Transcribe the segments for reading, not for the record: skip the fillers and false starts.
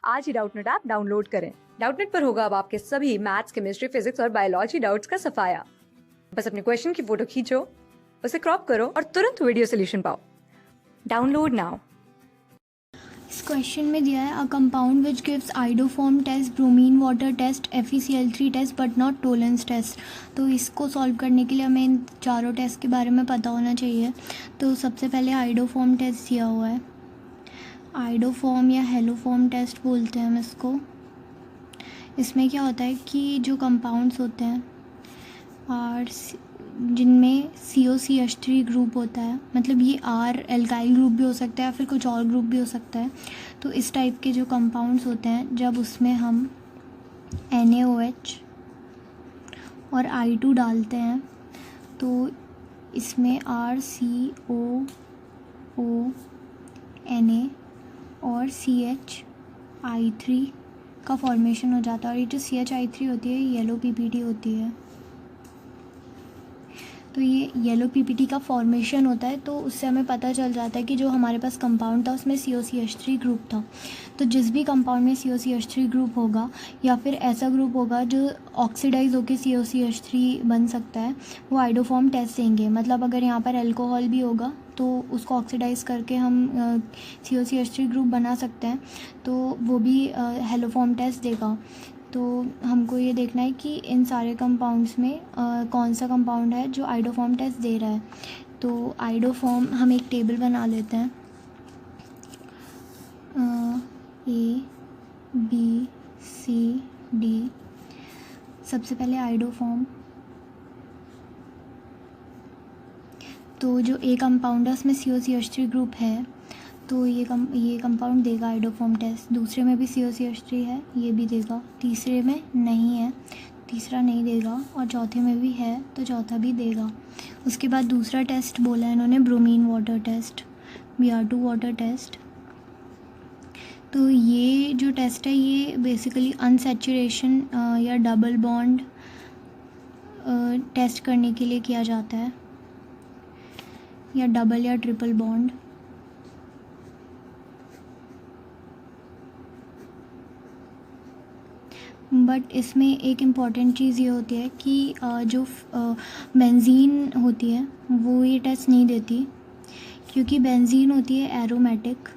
आज ही Doubtnut app download करें। Doubtnut पर होगा अब आपके सभी मैथ्स, केमिस्ट्री, फिजिक्स और बायोलॉजी डाउट्स का सफाया। बस अपने क्वेश्चन की फोटो खींचो, उसे क्रॉप करो और तुरंत वीडियो सोल्यूशन पाओ। Download now. इस क्वेश्चन में दिया है a compound which gives iodoform test, bromine water test, FeCl3 test but not Tollens test. तो इसको सॉल्व करने के लिए हमें इन चारों टेस्ट के बारे में पता होना चाहिए। तो सबसे पहले आइडोफॉर्म टेस्ट दिया हुआ है। आइडोफॉर्म या हेलोफॉर्म टेस्ट बोलते हैं हम इसको। इसमें क्या होता है कि जो कंपाउंड्स होते हैं और जिनमें COCH3 ग्रुप होता है, मतलब ये R एल्काइल ग्रुप भी हो सकता है या फिर कुछ और ग्रुप भी हो सकता है। तो इस टाइप के जो कंपाउंड्स होते हैं, जब उसमें हम NaOH और I2 डालते हैं तो इसमें RCOONa और CHI3 का फॉर्मेशन हो जाता है। और ये जो CHI3 होती है येलो PPT होती है। तो ये येलो PPT का फॉर्मेशन होता है, तो उससे हमें पता चल जाता है कि जो हमारे पास कंपाउंड था उसमें COCH3 ग्रुप था। तो जिस भी कंपाउंड में COCH3 ग्रुप होगा या फिर ऐसा ग्रुप होगा जो ऑक्सीडाइज होकर COCH3 बन सकता है, वो आइडोफॉर्म टेस्ट देंगे। मतलब अगर यहाँ पर अल्कोहल भी होगा तो उसको ऑक्सीडाइज करके हम COCH3 ग्रुप बना सकते हैं, तो वो भी हेलोफॉर्म टेस्ट देगा। तो हमको ये देखना है कि इन सारे कंपाउंड्स में कौन सा कंपाउंड है जो आइडोफॉर्म टेस्ट दे रहा है। तो आइडोफॉर्म हम एक टेबल बना लेते हैं। ABCD। सबसे पहले आइडोफॉर्म, तो जो A कंपाउंड है उसमें COCH3 ग्रुप है, तो ये कंपाउंड देगा आइडोफॉर्म टेस्ट। दूसरे में भी COCH3 है, ये भी देगा। तीसरे में नहीं है, तीसरा नहीं देगा। और चौथे में भी है तो चौथा भी देगा। उसके बाद दूसरा टेस्ट बोला है इन्होंने bromine water test, Br2 water test. तो ये जो टेस्ट है ये बेसिकली अनसैचुरेशन या डबल बॉन्ड टेस्ट करने के लिए किया जाता है, या डबल या ट्रिपल बॉन्ड। बट इसमें एक इम्पॉर्टेंट चीज़ ये होती है कि जो बेंजीन होती है वो ये टेस्ट नहीं देती, क्योंकि बेंजीन होती है एरोमेटिक,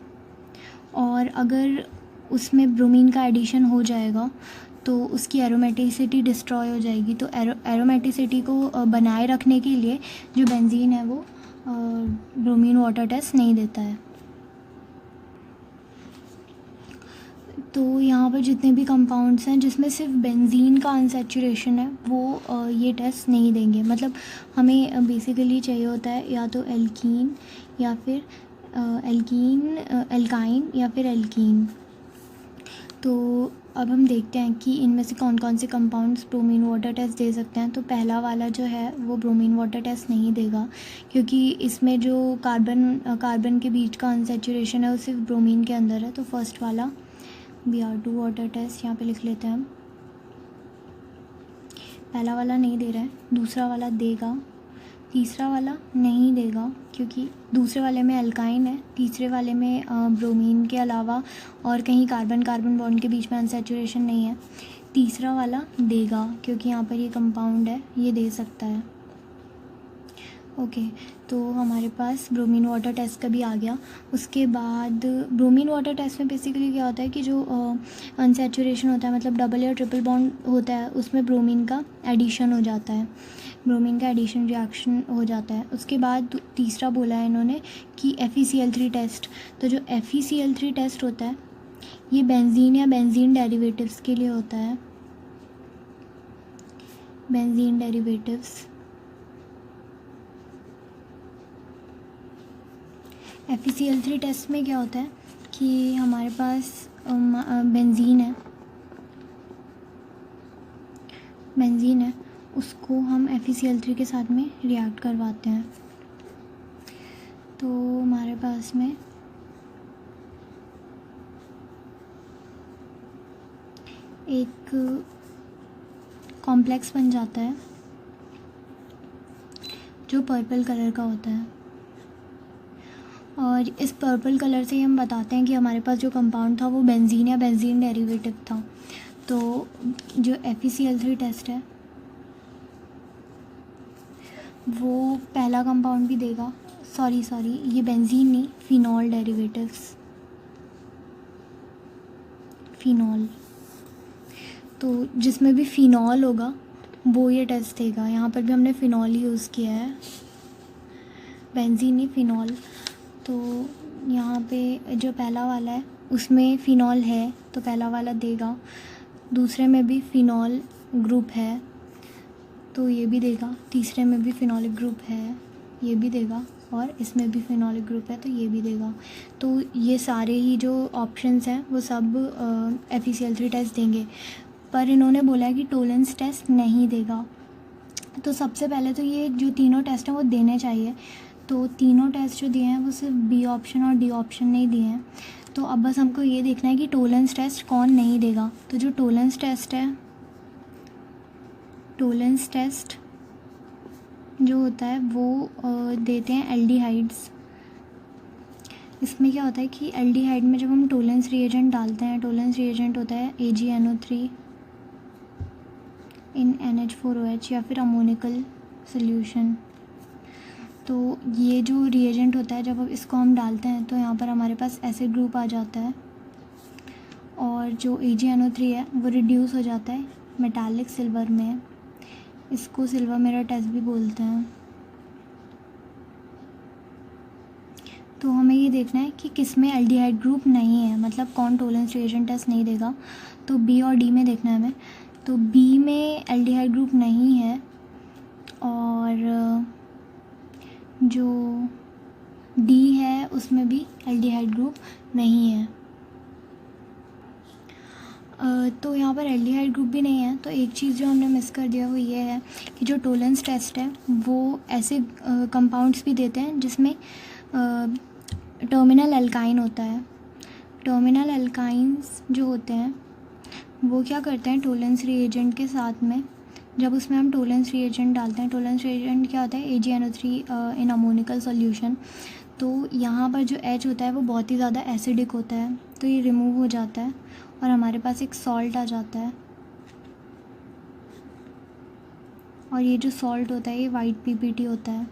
और अगर उसमें ब्रोमीन का एडिशन हो जाएगा तो उसकी एरोमेटिसिटी डिस्ट्रॉय हो जाएगी। तो एरोमेटिसिटी को बनाए रखने के लिए जो बेंजीन है वो ब्रोमीन वाटर टेस्ट नहीं देता है। तो यहाँ पर जितने भी कंपाउंड्स हैं जिसमें सिर्फ बेंजीन का अनसैचुरेशन है वो ये टेस्ट नहीं देंगे। मतलब हमें बेसिकली चाहिए होता है या तो एल्कीन या फिर एल्काइन या फिर एल्कीन। तो अब हम देखते हैं कि इनमें से कौन कौन से कंपाउंड्स ब्रोमीन वाटर टेस्ट दे सकते हैं। तो पहला वाला जो है वो ब्रोमीन वाटर टेस्ट नहीं देगा, क्योंकि इसमें जो कार्बन के बीच का अनसैचुरेशन है वो सिर्फ ब्रोमीन के अंदर है। तो फर्स्ट वाला Br2 वाटर टेस्ट यहाँ पे लिख लेते हैं हम। पहला वाला नहीं दे रहा है, दूसरा वाला देगा, तीसरा वाला नहीं देगा क्योंकि दूसरे वाले में एल्काइन है, तीसरे वाले में ब्रोमीन के अलावा और कहीं कार्बन बॉन्ड के बीच में अनसैचुरेशन नहीं है। तीसरा वाला देगा क्योंकि यहाँ पर ये कंपाउंड है, ये दे सकता है। ओके, तो हमारे पास ब्रोमीन वाटर टेस्ट का भी आ गया। उसके बाद ब्रोमीन वाटर टेस्ट में बेसिकली क्या होता है कि जो अनसैचुरेशन होता है, मतलब डबल या ट्रिपल बॉन्ड होता है, उसमें ब्रोमीन का एडिशन हो जाता है, ब्रोमीन का एडिशन रिएक्शन हो जाता है। उसके बाद तीसरा बोला है इन्होंने कि FeCl3 टेस्ट। तो जो FeCl3 टेस्ट होता है ये बेंजीन या बेंजीन डेरिवेटिव्स के लिए होता है, बेंजीन डेरिवेटिव्स। FeCl3 टेस्ट में क्या होता है कि हमारे पास बेंजीन है, उसको हम FeCl3 के साथ में रिएक्ट करवाते हैं। तो हमारे पास में एक कॉम्प्लेक्स बन जाता है जो पर्पल कलर का होता है। और इस पर्पल कलर से हम बताते हैं कि हमारे पास जो कंपाउंड था वो बेंजीन या बेंजीन डेरिवेटिव था। तो जो FeCl3 टेस्ट है वो पहला कंपाउंड भी देगा, सॉरी ये बेंजीन नहीं, फिनॉल डेरिवेटिव्स, फिनॉल। तो जिसमें भी फिनॉल होगा वो ये टेस्ट देगा। यहाँ पर भी हमने फिनॉल ही यूज़ किया है, बेंजीन नहीं, फिनॉल। तो यहाँ पे जो पहला वाला है उसमें फ़िनॉल है तो पहला वाला देगा, दूसरे में भी फ़िनॉल ग्रुप है तो ये भी देगा, तीसरे में भी फ़िनॉलिक ग्रुप है ये भी देगा, और इसमें भी फ़िनॉलिक ग्रुप है तो ये भी देगा। तो ये सारे ही जो ऑप्शंस हैं वो सब FeCl3 टेस्ट देंगे, पर इन्होंने बोला है कि टोलेंस टेस्ट नहीं देगा। तो सबसे पहले तो ये जो तीनों टेस्ट हैं वो देने चाहिए। तो तीनों टेस्ट जो दिए हैं वो सिर्फ B ऑप्शन और D ऑप्शन नहीं दिए हैं। तो अब बस हमको ये देखना है कि टोलेंस टेस्ट कौन नहीं देगा। तो जो टोलेंस टेस्ट है, टोलेंस टेस्ट जो होता है वो देते हैं एल्डिहाइड्स। इसमें क्या होता है कि एल्डिहाइड में जब हम टोलेंस रिएजेंट डालते हैं, टोलेंस रिएजेंट होता है AgNO3 इन NH4OH या फिर अमोनिकल सोल्यूशन। तो ये जो रिएजेंट होता है जब इसको हम डालते हैं तो यहाँ पर हमारे पास एसिड ग्रुप आ जाता है, और जो AgNO3 है वो रिड्यूस हो जाता है मेटालिक सिल्वर में। इसको सिल्वर मिरर टेस्ट भी बोलते हैं। तो हमें ये देखना है कि किस में एल्डिहाइड ग्रुप नहीं है, मतलब कौन टोलेंस रिएजेंट टेस्ट नहीं देगा। तो B और D में देखना है हमें। तो B में एल्डिहाइड ग्रुप नहीं है, और जो D है उसमें भी एल्डिहाइड ग्रुप नहीं है। तो यहाँ पर एल्डिहाइड ग्रुप भी नहीं है। तो एक चीज़ जो हमने मिस कर दिया वो ये है कि जो टोलेंस टेस्ट है वो ऐसे कंपाउंड्स भी देते हैं जिसमें टर्मिनल एल्काइन होता है। टर्मिनल एल्काइंस जो होते हैं वो क्या करते हैं, टोलेंस रिएजेंट के साथ में जब उसमें हम टोलेंस रिएजेंट डालते हैं, टोलेंस रिएजेंट क्या होता है AgNO3 इन अमोनिकल सॉल्यूशन। तो यहाँ पर जो H होता है वो बहुत ही ज़्यादा एसिडिक होता है, तो ये रिमूव हो जाता है और हमारे पास एक सॉल्ट आ जाता है, और ये जो सॉल्ट होता है ये वाइट PPT होता है।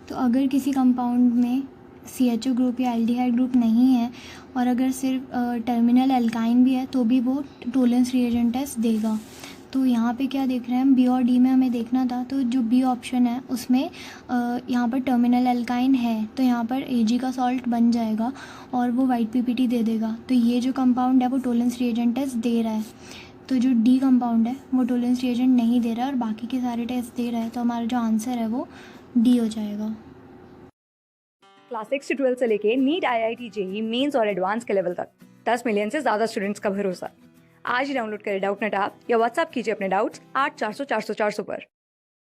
तो अगर किसी कंपाउंड में CHO ग्रुप या एल्डिहाइड ग्रुप नहीं है और अगर सिर्फ टर्मिनल एल्काइन भी है तो भी वो टोलेंस रिएजेंट टेस्ट देगा। तो यहाँ पे क्या देख रहे हैं हम, B और D में हमें देखना था। तो जो B ऑप्शन है उसमें यहाँ पर टर्मिनल एल्काइन है तो यहाँ पर Ag का सॉल्ट बन जाएगा और वो वाइट PPT दे देगा। तो ये जो कंपाउंड है वो टोलेंस रिएजेंट टेस्ट दे रहा है। तो जो D कंपाउंड है वो टोलेंस रिएजेंट नहीं दे रहा है और बाकी के सारे टेस्ट दे रहा है। तो हमारा जो आंसर है वो D हो जाएगा। क्लास 6 से 12 से लेके नीट, IIT, JEE मेंस और एडवांस के लेवल तक 10 मिलियन से ज़्यादा स्टूडेंट्स का भरोसा। आज ही डाउनलोड करें डाउटनेट ऐप या व्हाट्सएप कीजिए अपने डाउट्स 8400 400 400 पर।